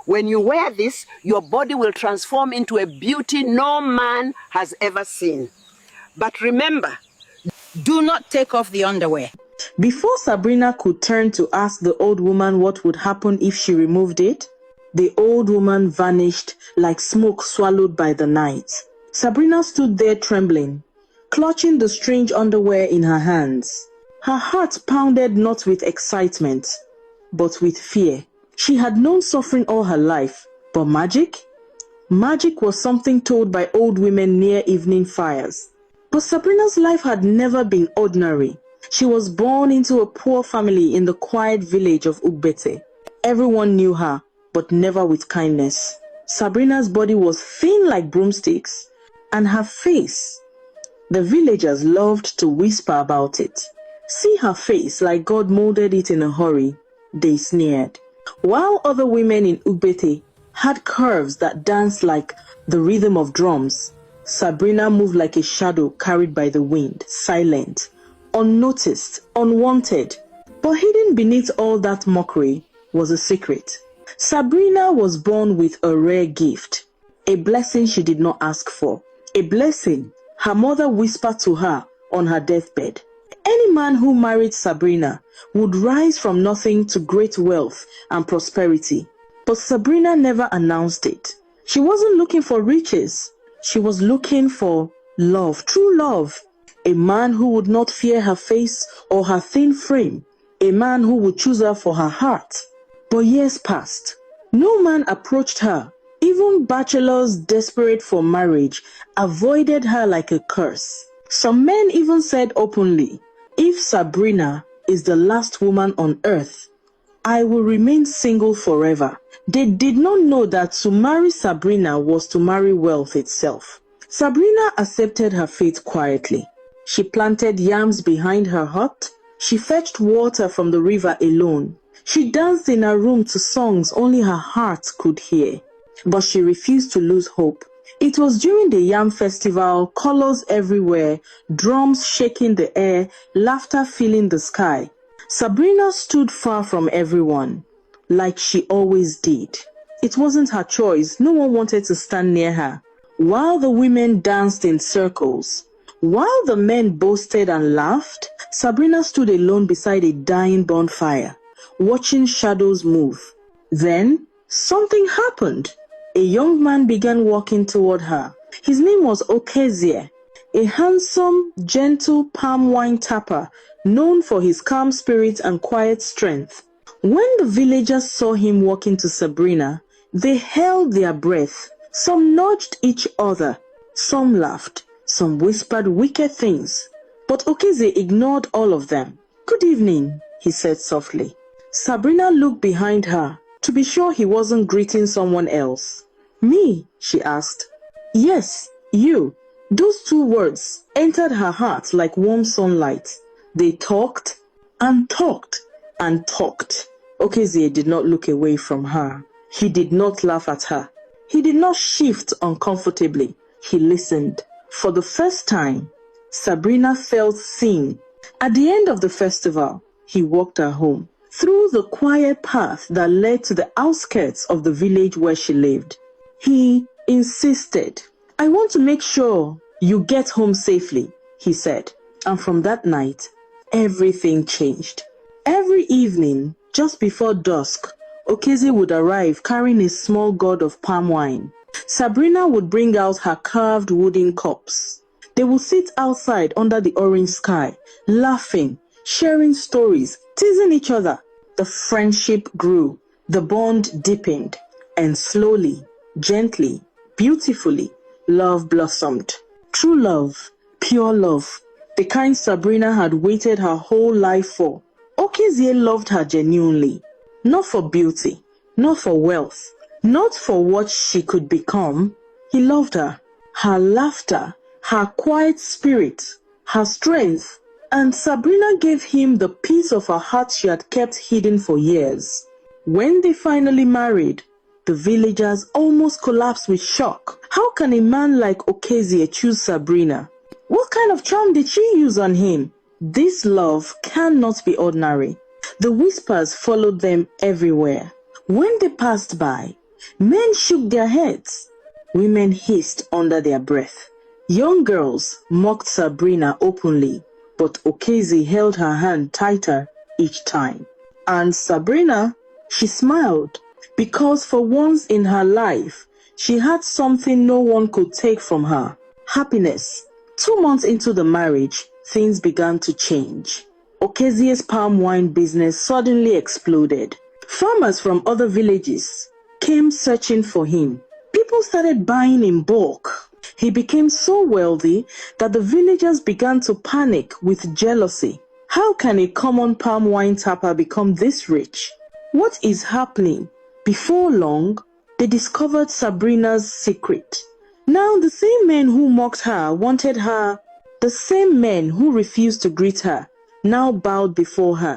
When you wear this, your body will transform into a beauty no man has ever seen. But remember, do not take off the underwear. Before Sabina could turn to ask the old woman what would happen if she removed it, the old woman vanished like smoke swallowed by the night. Sabrina stood there trembling, clutching the strange underwear in her hands. Her heart pounded not with excitement, but with fear. She had known suffering all her life, but magic? Magic was something told by old women near evening fires. But Sabrina's life had never been ordinary. She was born into a poor family in the quiet village of Ugbete. Everyone knew her, but never with kindness. Sabrina's body was thin like broomsticks, and her face, the villagers loved to whisper about it. See her face like God molded it in a hurry, they sneered. While other women in Ugbete had curves that danced like the rhythm of drums, Sabrina moved like a shadow carried by the wind, silent, unnoticed, unwanted. But hidden beneath all that mockery was a secret. Sabrina was born with a rare gift, a blessing she did not ask for, a blessing her mother whispered to her on her deathbed. Any man who married Sabrina would rise from nothing to great wealth and prosperity. But Sabrina never announced it. She wasn't looking for riches. She was looking for love, true love. A man who would not fear her face or her thin frame. A man who would choose her for her heart. But years passed. No man approached her. Even bachelors desperate for marriage avoided her like a curse. Some men even said openly, if Sabrina is the last woman on earth, I will remain single forever. They did not know that to marry Sabrina was to marry wealth itself. Sabrina accepted her fate quietly. She planted yams behind her hut. She fetched water from the river alone. She danced in her room to songs only her heart could hear. But she refused to lose hope. It was during the yam festival, colors everywhere, drums shaking the air, laughter filling the sky. Sabrina stood far from everyone, like she always did. It wasn't her choice. No one wanted to stand near her. While the women danced in circles, while the men boasted and laughed, Sabrina stood alone beside a dying bonfire, watching shadows move. Then, something happened. A young man began walking toward her. His name was Okezie, a handsome, gentle palm wine tapper, known for his calm spirit and quiet strength. When the villagers saw him walking to Sabrina, they held their breath. Some nudged each other, some laughed, some whispered wicked things. But Okezie ignored all of them. Good evening, he said softly. Sabrina looked behind her to be sure he wasn't greeting someone else. Me, she asked. Yes, you. Those two words entered her heart like warm sunlight. They talked and talked and talked. Okezie did not look away from her. He did not laugh at her. He did not shift uncomfortably. He listened. For the first time, Sabrina felt seen. At the end of the festival, he walked her home, through the quiet path that led to the outskirts of the village where she lived. He insisted. I want to make sure you get home safely, he said. And from that night, everything changed. Every evening, just before dusk, Okezie would arrive carrying a small gourd of palm wine. Sabrina would bring out her carved wooden cups. They would sit outside under the orange sky, laughing, sharing stories, teasing each other. The friendship grew, the bond deepened, and slowly, gently, beautifully, love blossomed. True love, pure love, the kind Sabrina had waited her whole life for. Okezie loved her genuinely, not for beauty, not for wealth, not for what she could become. He loved her, her laughter, her quiet spirit, her strength, and Sabrina gave him the piece of her heart she had kept hidden for years. When they finally married, the villagers almost collapsed with shock. How can a man like Okezie choose Sabrina? What kind of charm did she use on him? This love cannot be ordinary. The whispers followed them everywhere. When they passed by, men shook their heads. Women hissed under their breath. Young girls mocked Sabrina openly, but Okezi held her hand tighter each time. And Sabrina, she smiled, because for once in her life, she had something no one could take from her: happiness. 2 months into the marriage, things began to change. Okezie's palm wine business suddenly exploded. Farmers from other villages came searching for him. People started buying in bulk. He became so wealthy that the villagers began to panic with jealousy. How can a common palm wine tapper become this rich? What is happening? Before long, they discovered Sabrina's secret. Now the same men who mocked her wanted her. The same men who refused to greet her now bowed before her.